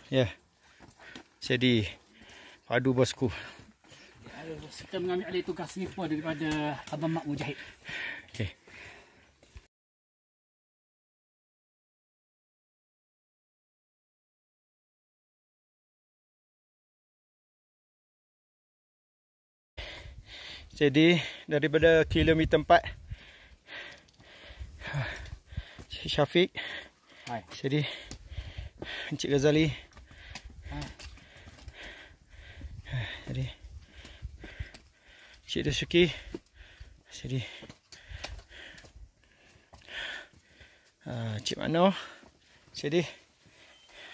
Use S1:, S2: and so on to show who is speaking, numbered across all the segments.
S1: Ya. Jadi padu bosku.
S2: Kita mengambil alih tugas ni pun daripada Abang Mak Mujahid.
S1: Okey. Jadi daripada kilometer 4 Syafiq.
S2: Hai.
S1: Jadi Encik Ghazali. Jadi Encik Dasuki. Jadi Encik Mano. Jadi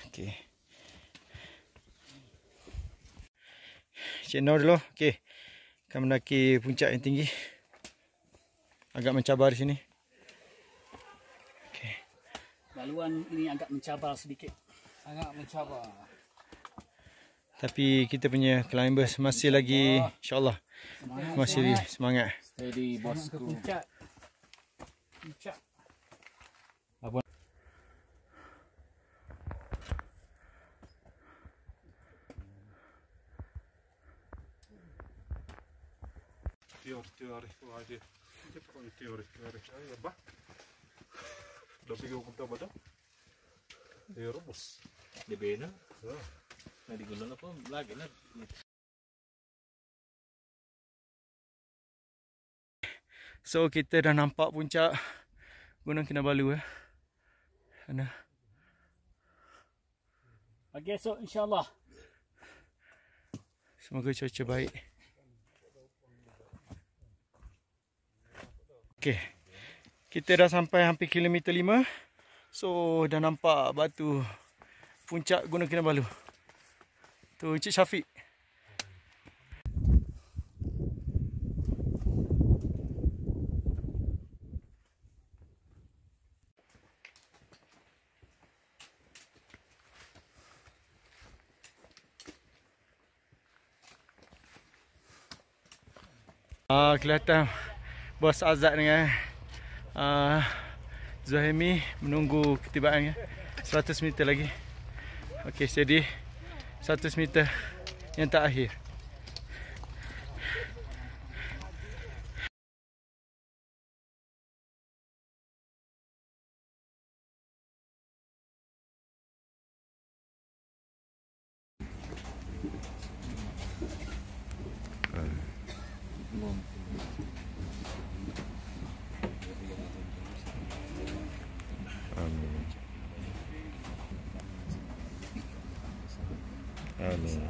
S1: okey. Encik Nur dulu. Okey. Akan mendaki puncak yang tinggi. Agak mencabar di sini. Okey.
S2: Laluan ini agak mencabar sedikit.
S3: Agak mencabar.
S1: Tapi kita punya climbers masih lagi, insyaAllah masih semangat.
S3: Steady bosku.
S2: Puncak. Puncak.
S4: Teori aja. Dia pakai teori. Ya bah. Dah pergi hukum tahu betul? Dia rebus.
S3: Dia bena. Nah digulung apa lagi lah.
S1: So kita dah nampak puncak Gunung Kinabalu Sana.
S2: Pagi esok insya-Allah.
S1: Semoga cuaca baik. Okey. Kita dah sampai hampir kilometer 5. So dah nampak batu puncak Gunung Kinabalu. Tu Encik Syafiq. Kelihatan Bos Azad dengan Zuhaimi menunggu ketibaannya. 100 meter lagi. Okey, jadi 100 meter yang terakhir. Amin.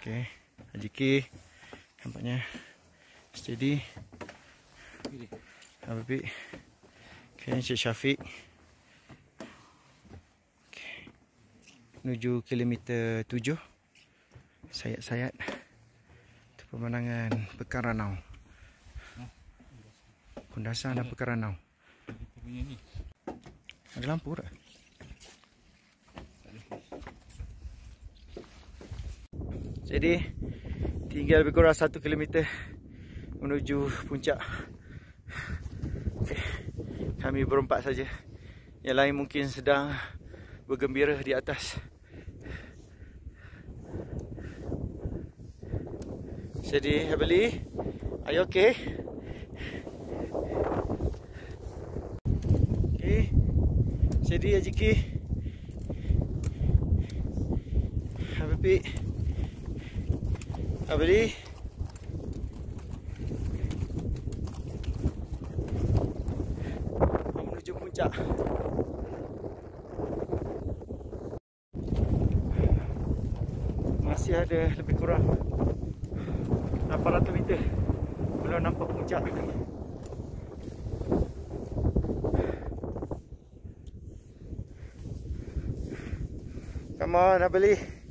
S1: Okey, Haji K nampaknya steady. Habis. Okey, Encik Syafiq. Okey. Menuju kilometer 7. Sayat-sayat. Itu pemandangan Pekan Ranau. Kundasan dan Pekan Ranau.
S3: Kita punya ni.
S1: Ada lampu tak? Jadi tinggal lebih kurang 1 km menuju puncak. Okay. Kami berempat saja. Yang lain mungkin sedang bergembira di atas. Jadi Habili, are you okay? Okay. Jadi Haji K, Habib, Habili. Menuju puncak. Masih ada lebih kurang 800 meter. Belum nampak puncak. Come on, Habili.